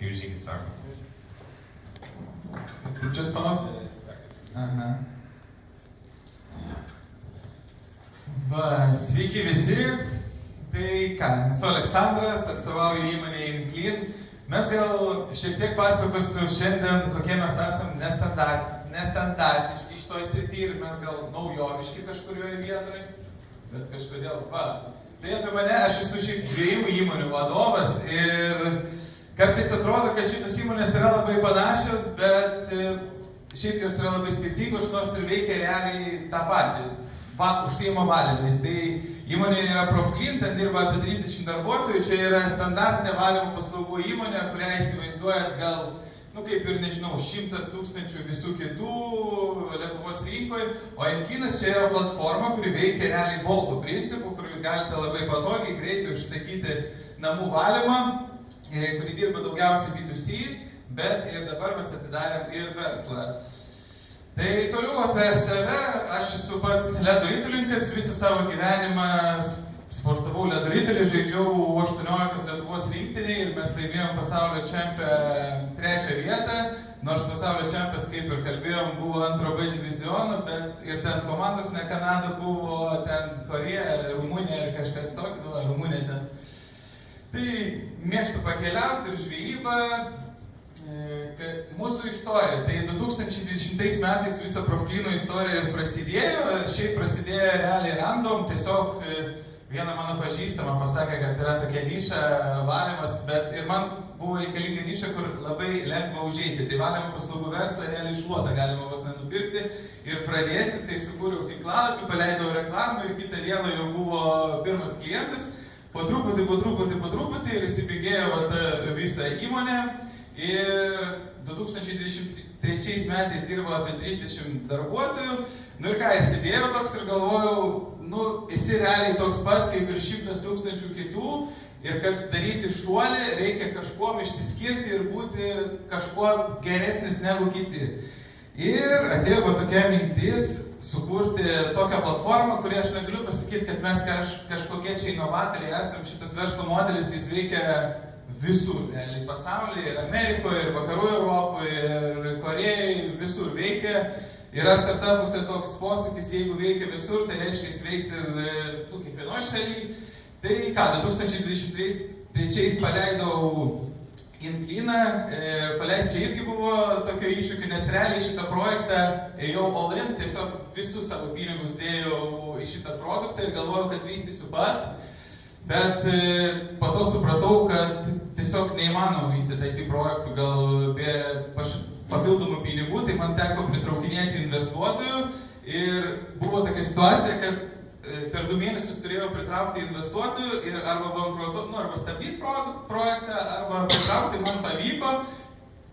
kaip žygis sako. Čia spausti. Aha. Va, sveiki visi. Tai ką, esu Aleksandras, atstovauju įmonę InClean. Mes gal šiek tiek pasakosiu šiandien, kokie mes esam nestandartiški šitoj srity ir mes gal naujoviški kažkurioje vietoje, bet kažkodėl, va. Tai apie mane, aš esu šiaip 2 įmonių vadovas ir kartais atrodo, kad šitos įmonės yra labai panašios, bet šiaip jos yra labai skirtingos, nors ir veikia realiai tą patį. Užsiima valymais. Tai įmonė yra ProfClean, ten dirba apie 30 darbuotojų, čia yra standartinė valymo paslaugų įmonė, kurią įsivaizduojat gal, kaip ir nežinau, 100 000 visų kitų Lietuvos rinkoje, o InCleanas čia yra platforma, kuri veikia realiai boltų principų, kur jūs galite labai patogiai, greitai užsakyti namų valymą, kuri dirba daugiausiai B2C, bet ir dabar mes atidarėm ir verslą. Tai toliau apie save, aš esu pats ledo ritulininkas, visą savo gyvenimą sportavau ledo ritulį, žaidžiau 18 Lietuvos rinktinėje ir mes laimėjom pasaulio čempioną 3 vietą, nors pasaulio čempionas, kaip ir kalbėjom, buvo 2 B diviziono, bet ir ten komandos ne Kanada buvo, ten Korėja, Rumunija ir kažkas tokio, Rumunija ten. Tai mėgstu pakeliauti ir žvejybą. Mūsų istorija, tai 2020 metais visa ProfCleano istorija ir prasidėjo, šiaip prasidėjo realiai random, tiesiog viena mano pažįstama pasakė, kad yra tokia niša valymas, bet ir man buvo reikalinga niša, kur labai lengva užeiti, tai valymo paslaugų verslą realiai šluotą galima vos nenupirkti ir pradėti, tai sukūriau tinklalapį, paleidau reklamą ir kitą dieną jau buvo pirmas klientas, po truputį ir įsibėgėjo visą įmonę. Ir 2023 metais dirbo apie 30 darbuotojų. Ir ką, ir sėdėjau toks ir galvojau, esi realiai toks pats kaip ir 100 000 kitų. Ir kad daryti šuolį, reikia kažkuom išsiskirti ir būti kažkuo geresnis negu kiti. Ir atėjo tokia mintis sukurti tokią platformą, kurį aš negaliu pasakyti, kad mes kažkokie čia inovatoriai esam. Šitas verslo modelis, jis veikia visur, realiai pasaulyje, ir Amerikoje, ir Vakarų Europoje, ir Korėjoje, visur veikia. Yra startupuose toks posakis, jeigu veikia visur, tai reiškia, jis veiks ir kiekvienoje šalyje. Tai ką, 2023 paleidau InCleaną, paleist čia irgi buvo tokio iššūkio, nes realiai šitą projektą ėjau all in, tiesiog visus savo pinigus dėjau į šitą produktą ir galvojau, kad vystysiu pats. Bet po to supratau, kad tiesiog neįmanoma vystyti IT projektų gal be papildomų pinigų, tai man teko pritraukinėti investuotojų ir buvo tokia situacija, kad per 2 mėnesius turėjau pritraukti investuotojų ir arba bankruoto, arba stabdyti projektą, arba pritraukti, man pavyko,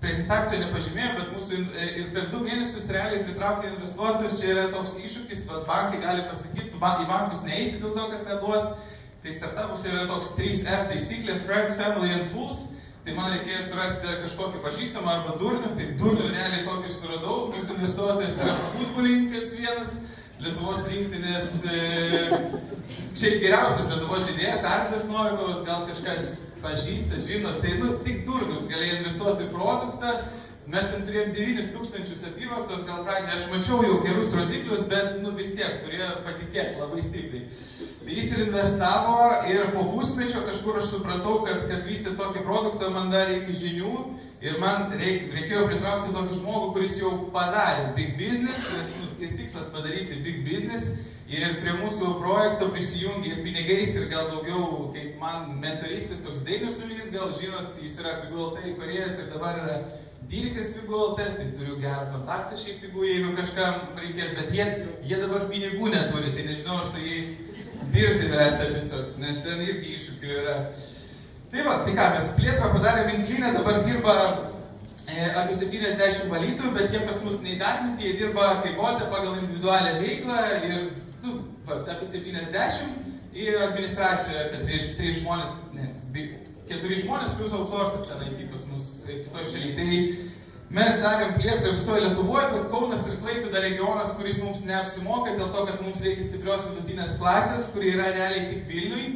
prezentacijoje nepažymėjau, bet mūsų ir per 2 mėnesius realiai pritraukti investuotojus, čia yra toks iššūkis, bankai gali pasakyti, tu į bankus neįsi dėl to, kad neduos. Tai startupuose yra toks 3F taisyklė, Friends, Family and Fools. Tai man reikėjo surasti kažkokį pažįstamą arba durnių, tai durnių realiai tokį suradau. Mūsų investuotojas yra futbolininkas vienas, Lietuvos rinktinės, šiaip geriausias Lietuvos žaidėjas, Arvydas Novikovas, gal kažkas pažįsta, žino, tai tik durnius galėjo investuoti į produktą. Mes ten turėjom 9 000 apyvartos, gal pradžiai aš mačiau jau gerus rodiklius, bet vis tiek turėjo patikėti labai stipriai. Tai jis ir investavo ir po pusmečio kažkur aš supratau, kad vystyti tokį produktą man dar reikia žinių ir man reikėjo pritraukti tokį žmogų, kuris jau padarė big business, ir tikslas padaryti big business ir prie mūsų projekto prisijungė ir pinigais ir gal daugiau, kaip man mentoristas toks Dainius Ulys, gal žinot, jis yra Figų.lt įkūrėjas ir dabar yra Dyrikas Figų.lt, tai turiu gerą kontaktą šiaip Figų, jeigu kažkam reikės, bet jie dabar pinigų neturi, tai nežinau, ar su jais dirbti verta tiesiog, nes ten irgi iššūkių yra. Tai va, tai ką, mes plėtrą padarėm InCleaną, dabar dirba apie 70 valytojų, bet jie pas mus neįdarbinti, jie dirba kaip boltė pagal individualią veiklą ir apie 70 ir administracijoje apie 4 žmonės plus outsourcas ten IT pas mus kitoj šalyje. Tai mes darėm plėtrą visoje Lietuvoje, bet Kaunas ir Klaipėda regionas, kuris mums neapsimoka dėl to, kad mums reikia stiprios vidutinės klasės, kuri yra realiai tik Vilniui.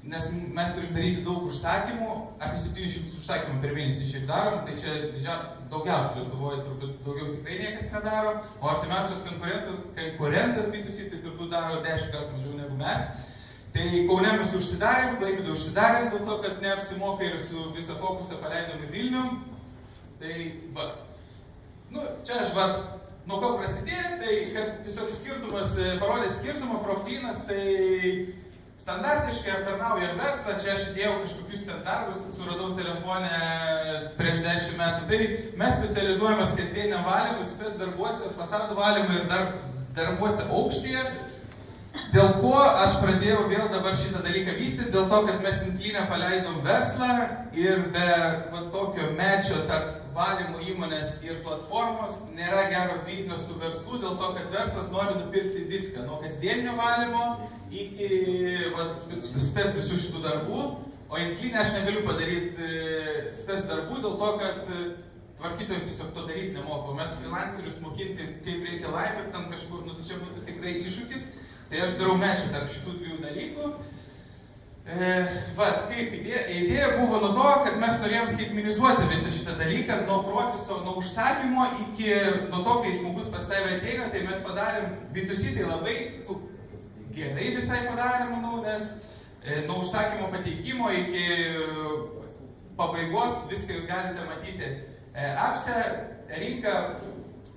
nes mes turim daryti daug užsakymų, apie 700 užsakymų per mėnesį šiaip darom, tai čia daugiausiai Lietuvoje turbūt daugiau tikrai niekas nedaro, o artimiausias konkurentas B2C tai turbūt daro 10 kartų mažiau negu mes. Tai Kaune mes užsidarėm, Klaipėdoje užsidarėm dėl to, kad neapsimoka ir su visą fokusą paleidom į Vilnių. Tai va, čia aš va, nuo ko prasidėjo, tai kad tiesiog skirtumas, parodė skirtumą, Profklinas, tai standartiškai aptarnauja verslą, čia aš įdėjau kažkokius ten darbus, suradau telefone prieš 10 metų. Tai mes specializuojamės kasdieniam valymui, spec darbuose, fasadų valymui ir darbuose aukštyje. Dėl ko aš pradėjau vėl dabar šitą dalyką vystyti, dėl to, kad mes Inklyne paleidom verslą ir be tokio mečio tarp valymo įmonės ir platformos nėra geros vystymo su verslu, dėl to, kad verslas nori nupirkti viską, nuo kasdieninio valymo iki spec visų šitų darbų, o Inklyne aš negaliu padaryti spec darbų dėl to, kad tvarkytojas tiesiog to daryti nemoka. Mes freelancerius mokinti, kaip reikia laipėti ten kažkur, tai čia būtų tikrai iššūkis. Tai aš darau mečą tarp šitų dviejų dalykų. Kaip idėja buvo nuo to, kad mes norėjom skaitmenizuoti visą šitą dalyką, nuo proceso, nuo užsakymo iki nuo to, kai žmogus pas tave ateina, tai mes padarėm B2C, tai labai gerai visai padarėm, manau, nes nuo užsakymo pateikimo iki pabaigos viską jūs galite matyti. Appse rinka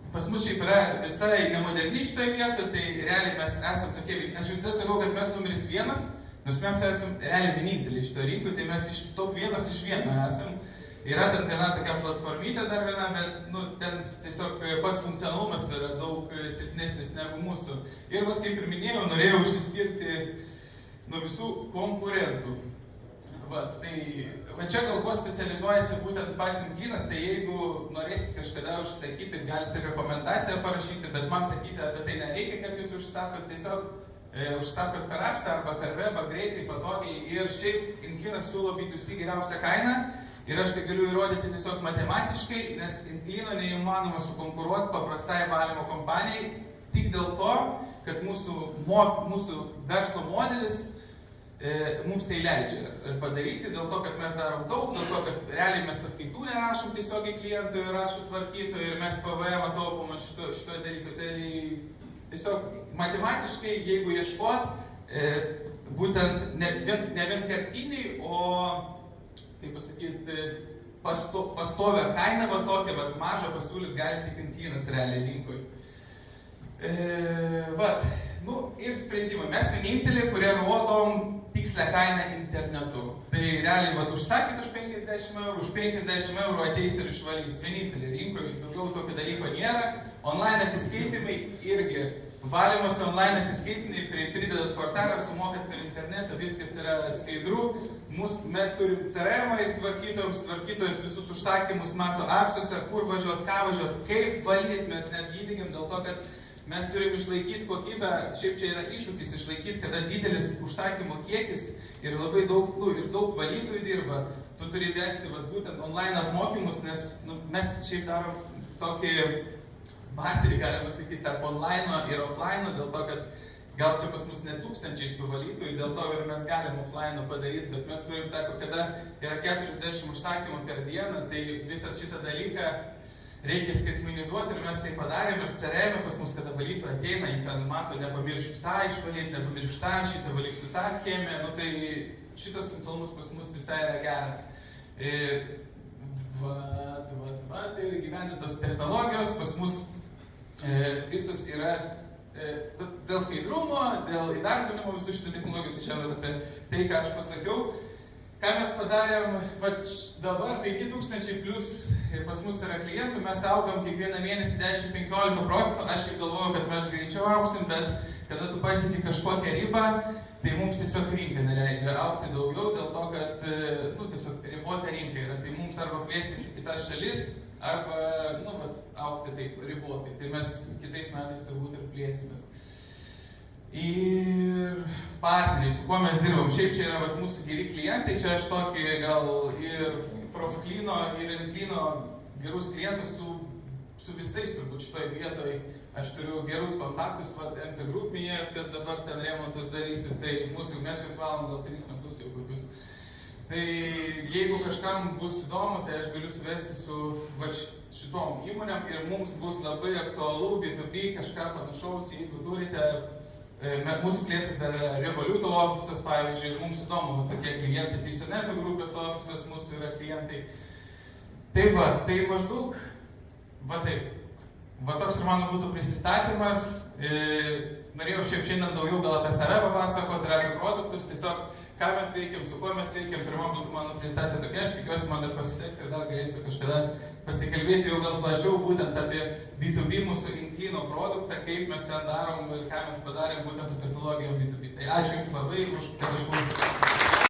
pas mus šiaip yra visai nemoderni šitoje vietoje, tai realiai mes esam tokie, aš visada sakau, kad mes numeris 1, nes mes esam realiai vieninteliai šitoje rinkoje, tai mes iš top 1 iš 1 esam. Yra ten viena tokia platformytė dar viena, bet ten tiesiog pats funkcionalumas yra daug silpnesnis negu mūsų. Ir kaip ir minėjau, norėjau išsiskirti nuo visų konkurentų. Tai čia gal kuo specializuojasi būtent pats Inklynas, tai jeigu norėsit kažkada užsakyti, galite rekomendaciją parašyti, bet man sakyti apie tai nereikia, kad jūs užsakot, tiesiog užsakot per Appsą arba per webą greitai, patogiai. Ir šiaip Inklynas siūlo B2C geriausią kainą ir aš tai galiu įrodyti tiesiog matematiškai, nes Inklyno neįmanoma sukonkuruoti paprastai valymo kompanijai tik dėl to, kad mūsų verslo modelis mums tai leidžia padaryti, dėl to, kad mes darom daug, dėl to, kad realiai mes sąskaitų nerašom tiesiogiai klientui, rašo tvarkytojui ir mes PVM taupom šitoje dalyko. Tai tiesiog matematiškai, jeigu ieškot, būtent ne vienkartiniai, o, kaip pasakyti, pastovę kainą, tokią mažą pasiūlyt gali tik Inklynas realiai rinkoj. Ir sprendimai. Mes vieninteliai, kurie rodom tikslę kainą internetu. Tai realiai užsakyti už 50 eurų, už 50 eurų ateis ir išvalys. Vieninteliai rinkoje, daugiau tokio dalyko nėra. Online atsiskaitimai irgi. Valymuose online atsiskaitimai, pridedat kortelę, sumokat per internetą, viskas yra skaidru. Mes turim CRM ir tvarkytojus visus užsakymus mato Appsuose, kur važiuot, ką važiuot, kaip valyti, mes net įdėgiam dėl to, kad mes turim išlaikyti kokybę, šiaip čia yra iššūkis išlaikyti, kada didelis užsakymo kiekis ir labai daug valytojų dirba. Tu turi vesti būtent online apmokymus, nes mes šiaip darom tokį barterį, galima sakyti, tarp online ir offline, dėl to, kad gal čia pas mus ne tūkstančiais tų valytojų, dėl to ir mes galim offline padaryti, bet mes turim kada yra 40 užsakymų per dieną, tai visą šitą dalyką reikia skaitmenizuoti ir mes tai padarėm ir CRM pas mus, kada valytojai ateina, jį ten mato, nepamiršk tą išvalyti, nepamiršk tą, šitą valyk su tą chemiją, tai šitas funkcionalumas pas mus visai yra geras. Tai gyvendintos technologijos pas mus visus yra dėl skaidrumo, dėl įdarbinimo visų šitų technologijų, tai čia apie tai, ką aš pasakiau. Ką mes padarėm, dabar 5000 plus pas mus yra klientų, mes augam kiekvieną mėnesį 10-15%, aš kaip galvoju, kad mes greičiau augsim, bet kada tu pasieki kažkokią ribą, tai mums tiesiog rinka neleidžia augti daugiau, dėl to, kad tiesiog ribota rinka yra, tai mums arba plėstis į kitas šalis, arba augti taip ribotai, tai mes kitais metais turbūt ir plėsimės. Ir partneriai, su kuo mes dirbam. Šiaip čia yra mūsų geri klientai, čia aš tokį gal ir Profklyno ir Inklyno gerus klientus su visais turbūt šitoje vietoje. Aš turiu gerus kontaktus, MT Group minėjot, kad dabar ten remontus darysim, tai mūsų, mes jūs valom gal 3 metus jau kokius. Tai jeigu kažkam bus įdomu, tai aš galiu suvesti su šitom įmonėm ir mums bus labai aktualu B2B kažką panašaus, jeigu turite, mūsų klientas dar Revoluto ofisas, pavyzdžiui, ir mums įdomu, tokie klientai, Tisoneto grupės ofisas mūsų yra klientai. Tai tai maždaug, taip. Toks ir mano būtų prisistatymas. Norėjau šiandien daugiau gal apie save papasakoti ir apie produktus, tiesiog ką mes veikiam, su kuo mes veikiam. Pirma būtų mano pristatymo tokia, aš tikiuosi man dar pasiseks ir dar galėsiu kažkada pasikalbėti jau gal plačiau būtent apie B2B mūsų Inclino produktą, kaip mes ten darom ir ką mes padarėm būtent su technologijom B2B. Tai ačiū Jums labai, kad išklausėte.